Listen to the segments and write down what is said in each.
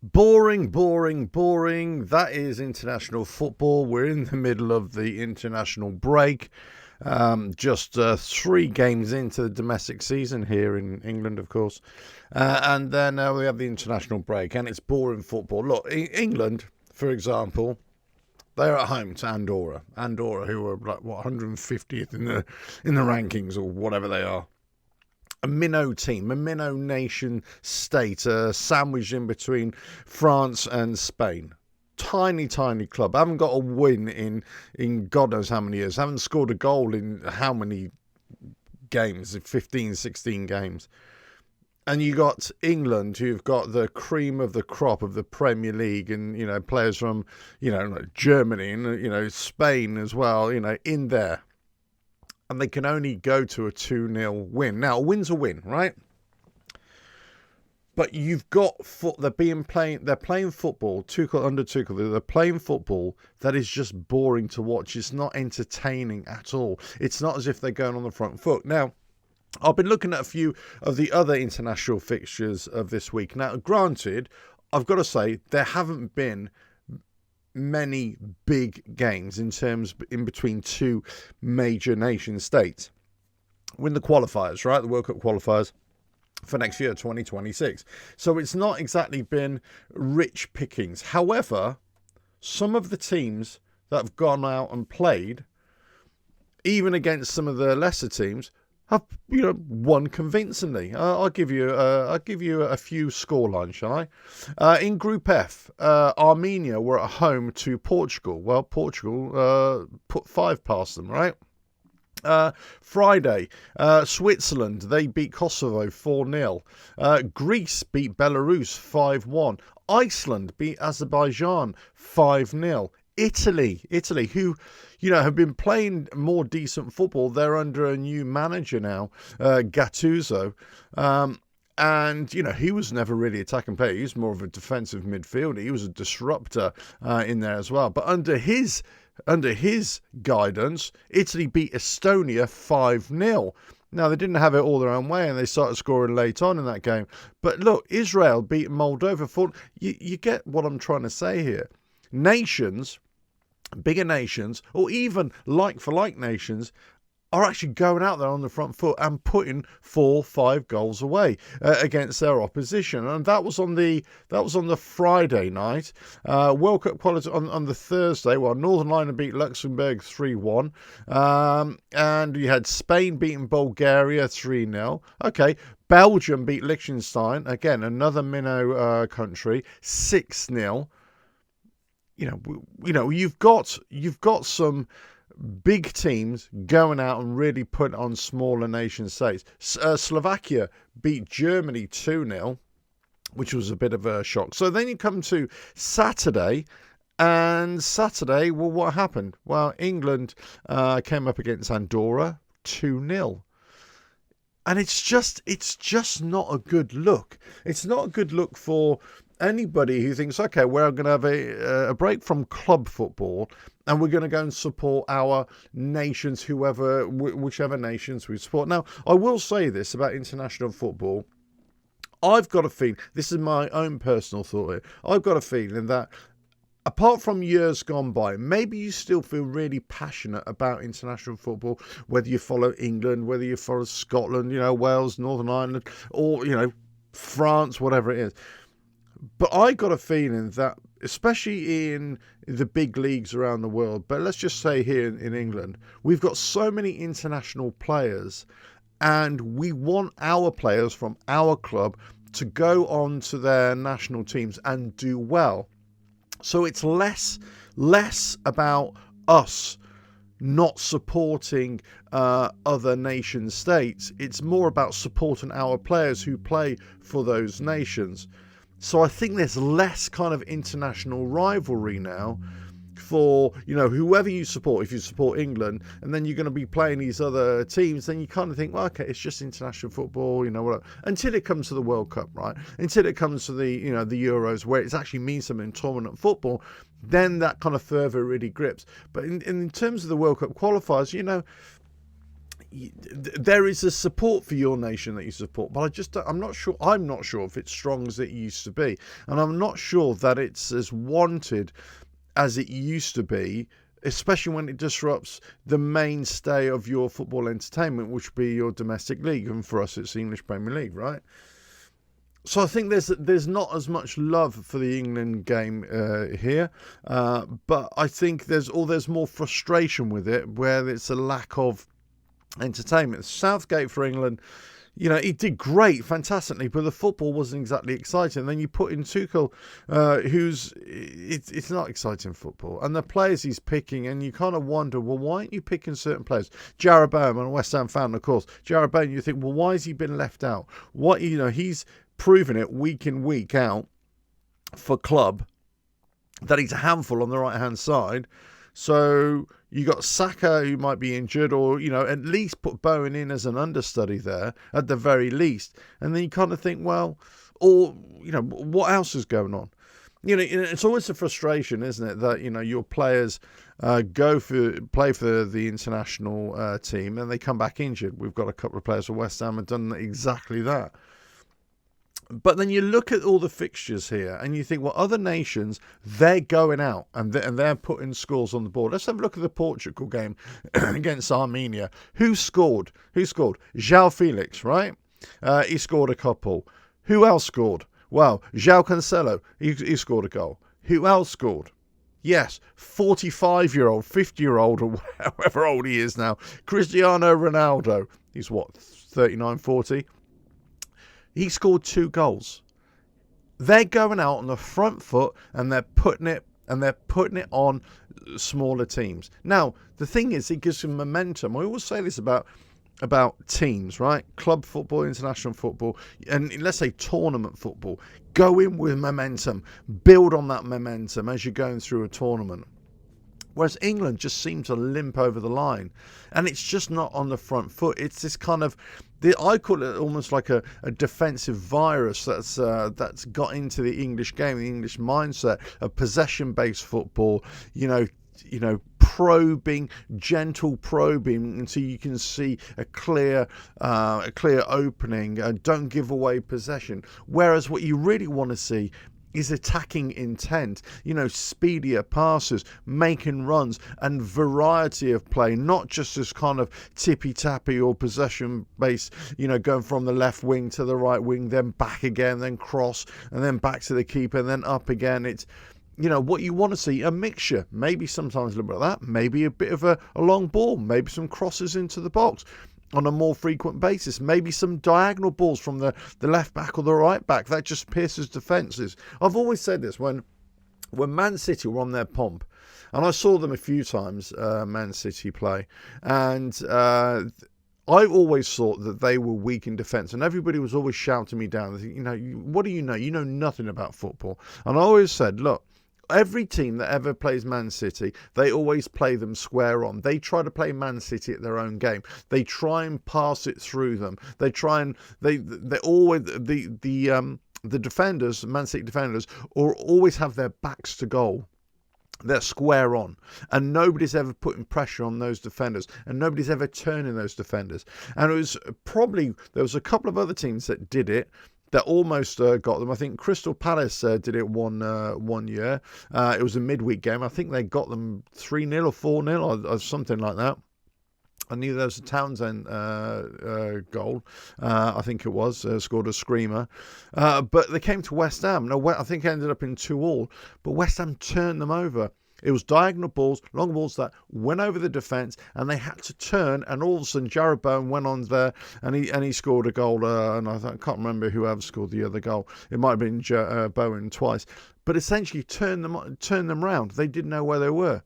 Boring, boring, boring. That is international football. We're in the middle of the international break. Just 3 games into the domestic season here in England, of course. And then we have the international break, and it's boring football. Look, England, for example, they're at home to Andorra. Andorra, who are like, 150th in the rankings or whatever they are. A minnow team, a minnow nation state, sandwiched in between France and Spain. Tiny, tiny club. Haven't got a win in God knows how many years. Haven't scored a goal in how many games? 15, 16 games. And you got England, who've got the cream of the crop of the Premier League, and players from like Germany and Spain as well. In there. And they can only go to a 2-0 win. Now, a win's a win, right? But you've got they're playing football, Tuchel under Tuchel. They're playing football that is just boring to watch. It's not entertaining at all. It's not as if they're going on the front foot. Now, I've been looking at a few of the other international fixtures of this week. Now, granted, I've got to say there haven't been many big games in between two major nation states. Win the qualifiers, right? The World Cup qualifiers for next year, 2026. So it's not exactly been rich pickings. However, some of the teams that have gone out and played, even against some of the lesser teams, have won convincingly. I'll give you a few scorelines, shall I? In Group F, Armenia were at home to Portugal. Well, Portugal put 5 past them, right? Friday, Switzerland, they beat Kosovo 4-0. Greece beat Belarus 5-1. Iceland beat Azerbaijan 5-0. Italy, who have been playing more decent football. They're under a new manager now, Gattuso. And, he was never really attacking player. He was more of a defensive midfielder. He was a disruptor in there as well. But under his guidance, Italy beat Estonia 5-0. Now, they didn't have it all their own way, and they started scoring late on in that game. But look, Israel beat Moldova. You get what I'm trying to say here. Nations, bigger nations, or even like-for-like nations, are actually going out there on the front foot and putting 4-5 goals away against their opposition, and that was on the Friday night. World Cup quality on the Thursday. Well, Northern Ireland beat Luxembourg 3-1, and you had Spain beating Bulgaria 3-0. Okay, Belgium beat Liechtenstein, again another minnow country, 6-0. You've got some big teams going out and really put on smaller nation states. Slovakia beat Germany 2-0, which was a bit of a shock. So then you come to Saturday, and Saturday, well, what happened? Well, England came up against Andorra 2-0. And it's just not a good look. It's not a good look for anybody who thinks, okay, we're going to have a break from club football, and we're going to go and support our nations, whichever nations we support. Now, I will say this about international football. I've got a feeling, this is my own personal thought here, I've got a feeling that apart from years gone by, maybe you still feel really passionate about international football, whether you follow England, whether you follow Scotland, Wales, Northern Ireland, or, France, whatever it is. But I got a feeling that, especially in the big leagues around the world, but let's just say here in England, we've got so many international players, and we want our players from our club to go on to their national teams and do well. So it's less about us not supporting other nation states. It's more about supporting our players who play for those nations. So I think there's less kind of international rivalry now for, whoever you support. If you support England and then you're going to be playing these other teams, then you kind of think, well, okay, it's just international football, whatever. Until it comes to the World Cup, right? Until it comes to the Euros, where it actually means something in tournament football, then that kind of fervour really grips. But in terms of the World Cup qualifiers, there is a support for your nation that you support, but I'm not sure. I'm not sure if it's strong as it used to be, and I'm not sure that it's as wanted as it used to be, especially when it disrupts the mainstay of your football entertainment, which would be your domestic league, and for us, it's the English Premier League, right? So I think there's not as much love for the England game here, but I think there's more frustration with it, where it's a lack of entertainment. Southgate for England, he did great, fantastically, but the football wasn't exactly exciting. Then you put in Tuchel, it's not exciting football, and the players he's picking, and you kind of wonder, well, why aren't you picking certain players? Jarrod Bowen, I'm a West Ham fan, of course. Jarrod Bowen, you think, well, why has he been left out? What he's proven it week in, week out for club that he's a handful on the right hand side. So you got Saka, who might be injured, or at least put Bowen in as an understudy there at the very least. And then you kind of think, well, or what else is going on? It's always a frustration, isn't it, that your players play for the international team and they come back injured. We've got a couple of players for West Ham have done exactly that. But then you look at all the fixtures here and you think, well, other nations, they're going out and they're putting scores on the board. Let's have a look at the Portugal game against Armenia. Who scored? João Felix, right? He scored a couple. Who else scored? Well, João Cancelo, he scored a goal. Who else scored? Yes, 45-year-old, 50-year-old, or however old he is now, Cristiano Ronaldo. He's what, 39, 40? He scored 2 goals. They're going out on the front foot and they're putting it on smaller teams. Now, the thing is, it gives them momentum. I always say this about teams, right? Club football, international football, and let's say tournament football. Go in with momentum. Build on that momentum as you're going through a tournament. Whereas England just seem to limp over the line. And it's just not on the front foot. It's this kind of, I call it almost like a defensive virus that's got into the English game, the English mindset of possession-based football, probing, gentle probing until you can see a clear opening. Don't give away possession. Whereas what you really want to see is attacking intent, speedier passes, making runs, and variety of play, not just this kind of tippy-tappy or possession-based, going from the left wing to the right wing, then back again, then cross, and then back to the keeper, and then up again. It's, what you want to see, a mixture, maybe sometimes a little bit of that, maybe a bit of a long ball, maybe some crosses into the box on a more frequent basis, maybe some diagonal balls from the left back or the right back that just pierces defences. I've always said this, when Man City were on their pomp, and I saw them a few times, Man City play, and I always thought that they were weak in defence, and everybody was always shouting me down. What do you know? You know nothing about football. And I always said, look, every team that ever plays Man City, they always play them square on. They try to play Man City at their own game. They try and pass it through them. They try and they always the defenders, Man City defenders, always have their backs to goal. They're square on, and nobody's ever putting pressure on those defenders, and nobody's ever turning those defenders. And there was a couple of other teams that did it, that almost got them. I think Crystal Palace did it one year. It was a midweek game. I think they got them 3-0 or 4-0 or something like that. I knew there was a Townsend goal. I think it was. Scored a screamer. But they came to West Ham. No, I think it ended up in 2-2. But West Ham turned them over. It was diagonal balls, long balls that went over the defence, and they had to turn. And all of a sudden, Jarrod Bowen went on there, and he scored a goal. And I can't remember who ever scored the other goal. It might have been Bowen twice, but essentially turned them round. They didn't know where they were.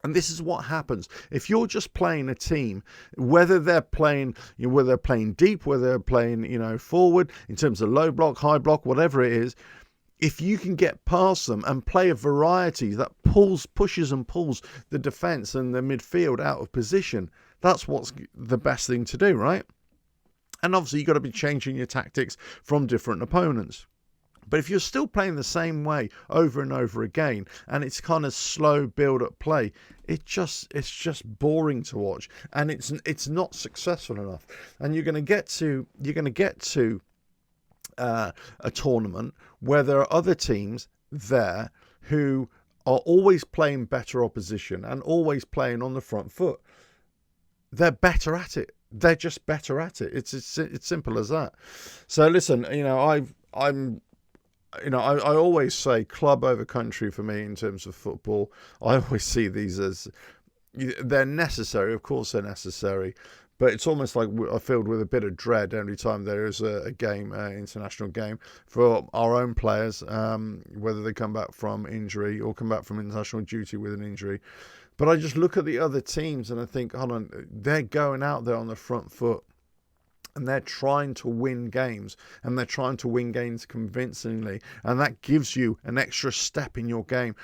And this is what happens if you're just playing a team, whether they're playing deep, whether they're playing forward in terms of low block, high block, whatever it is. If you can get past them and play a variety that pushes and pulls the defence and the midfield out of position, that's what's the best thing to do, right? And obviously you've got to be changing your tactics from different opponents. But if you're still playing the same way over and over again, and it's kind of slow build-up play, it's just boring to watch, and it's not successful enough. And you're going to get to a tournament where there are other teams there who are always playing better opposition and always playing on the front foot. They're better at it. They're just better at it. It's simple as that. So listen, I always say club over country for me in terms of football. I always see these as they're necessary. Of course, they're necessary. But it's almost like I filled with a bit of dread every time there is a game, international game, for our own players, whether they come back from injury or come back from international duty with an injury. But I just look at the other teams and I think, hold on, they're going out there on the front foot and they're trying to win games, and they're trying to win games convincingly, and that gives you an extra step in your game.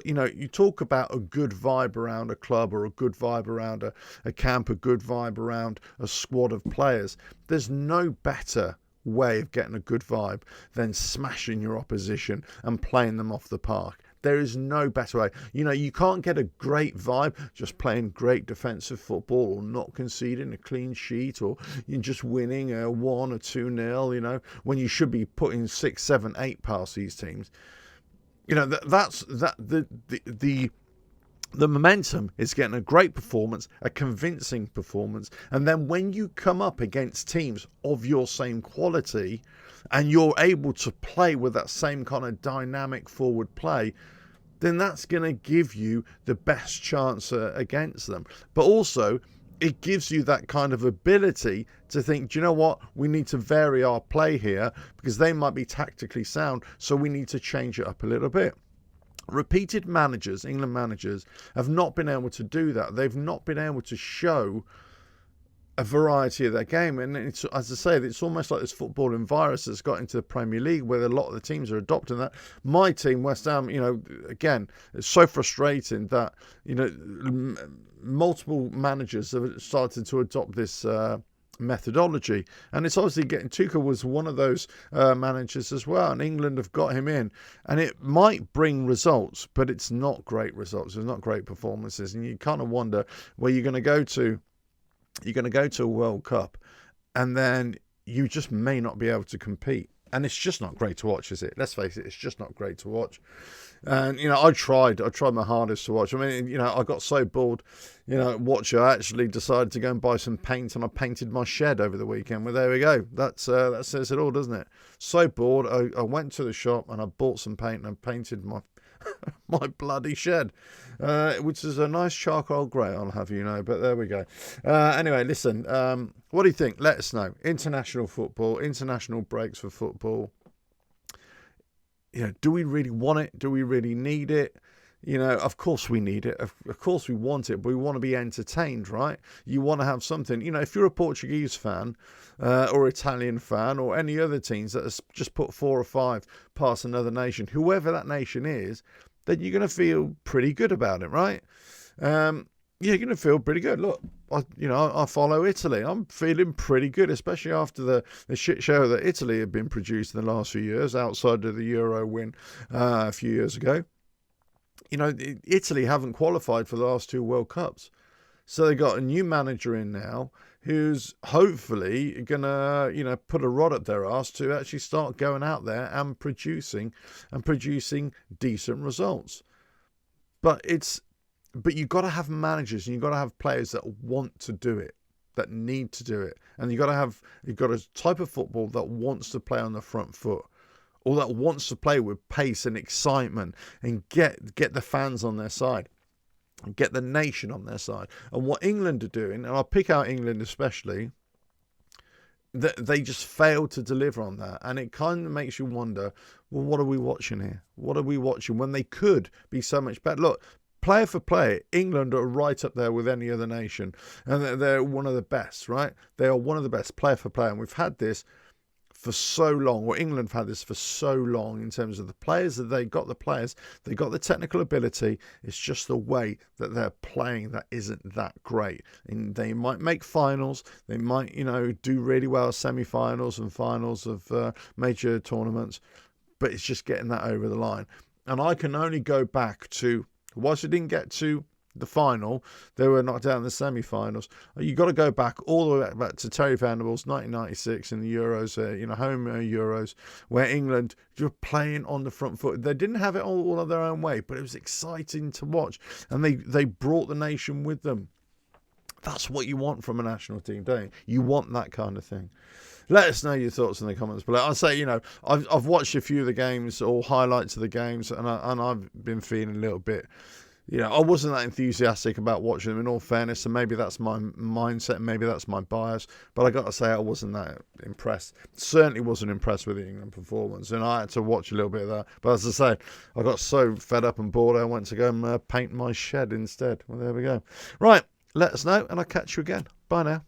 You talk about a good vibe around a club, or a good vibe around a camp, a good vibe around a squad of players. There's no better way of getting a good vibe than smashing your opposition and playing them off the park. There is no better way. You can't get a great vibe just playing great defensive football, or not conceding a clean sheet, or you're just winning a 1 or 2-0, when you should be putting 6, 7, 8 past these teams. The momentum is getting a great performance, a convincing performance. And then when you come up against teams of your same quality and you're able to play with that same kind of dynamic forward play, then that's going to give you the best chance against them. But also, it gives you that kind of ability to think, do you know what? We need to vary our play here because they might be tactically sound, so we need to change it up a little bit. Repeated managers, England managers, have not been able to do that. They've not been able to show a variety of their game, and it's, as I say, it's almost like this footballing virus that's got into the Premier League, where a lot of the teams are adopting that. My team, West Ham, again, it's so frustrating that multiple managers have started to adopt this methodology, and it's obviously getting. Tuchel was one of those managers as well, and England have got him in, and it might bring results, but it's not great results. It's not great performances, and you kind of wonder where you're going to go to. You're going to go to a World Cup, and then you just may not be able to compete. And it's just not great to watch, is it? Let's face it, it's just not great to watch. And, I tried my hardest to watch. I mean, I got so bored, watching. I actually decided to go and buy some paint, and I painted my shed over the weekend. Well, there we go. That says it all, doesn't it? So bored, I went to the shop and I bought some paint and I painted my my bloody shed, which is a nice charcoal grey, I'll have you know, but there we go. Anyway, listen, what do you think? Let us know. International football, international breaks for football. Do we really want it? Do we really need it? Of course we need it. Of course we want it, but we want to be entertained, right? You want to have something. If you're a Portuguese fan or Italian fan or any other teams that has just put 4 or 5 past another nation, whoever that nation is, then you're going to feel pretty good about it, right? You're going to feel pretty good. Look, I follow Italy. I'm feeling pretty good, especially after the shit show that Italy have been produced in the last few years, outside of the Euro win a few years ago. Italy haven't qualified for the last 2 World Cups. So they got a new manager in now who's hopefully going to, put a rod up their arse to actually start going out there and producing decent results. But you've got to have managers, and you've got to have players that want to do it, that need to do it. And you've got a type of football that wants to play on the front foot, or that wants to play with pace and excitement and get the fans on their side, and get the nation on their side. And what England are doing, and I'll pick out England especially, that they just failed to deliver on that. And it kind of makes you wonder, well, what are we watching here? What are we watching when they could be so much better? Look, player for player, England are right up there with any other nation. And they're one of the best, right? They are one of the best, player for player. And we've had this for so long, or England have had this for so long, in terms of the players that they got the technical ability. It's just the way that they're playing that isn't that great. And they might make finals, they might, do really well semi-finals and finals of major tournaments, but it's just getting that over the line. And I can only go back to, whilst we didn't get to the final, they were knocked out in the semi-finals. You've got to go back all the way back to Terry Venables, 1996 in the Euros, home Euros, where England were playing on the front foot. They didn't have it all of their own way, but it was exciting to watch, and they brought the nation with them. That's what you want from a national team, don't you? You want that kind of thing. Let us know your thoughts in the comments below. I'll say, I've watched a few of the games or highlights of the games, and I've been feeling a little bit. I wasn't that enthusiastic about watching them, in all fairness, and maybe that's my mindset, maybe that's my bias, but I got to say I wasn't that impressed. Certainly wasn't impressed with the England performance, and I had to watch a little bit of that. But as I say, I got so fed up and bored, I went to go and paint my shed instead. Well, there we go. Right, let us know, and I'll catch you again. Bye now.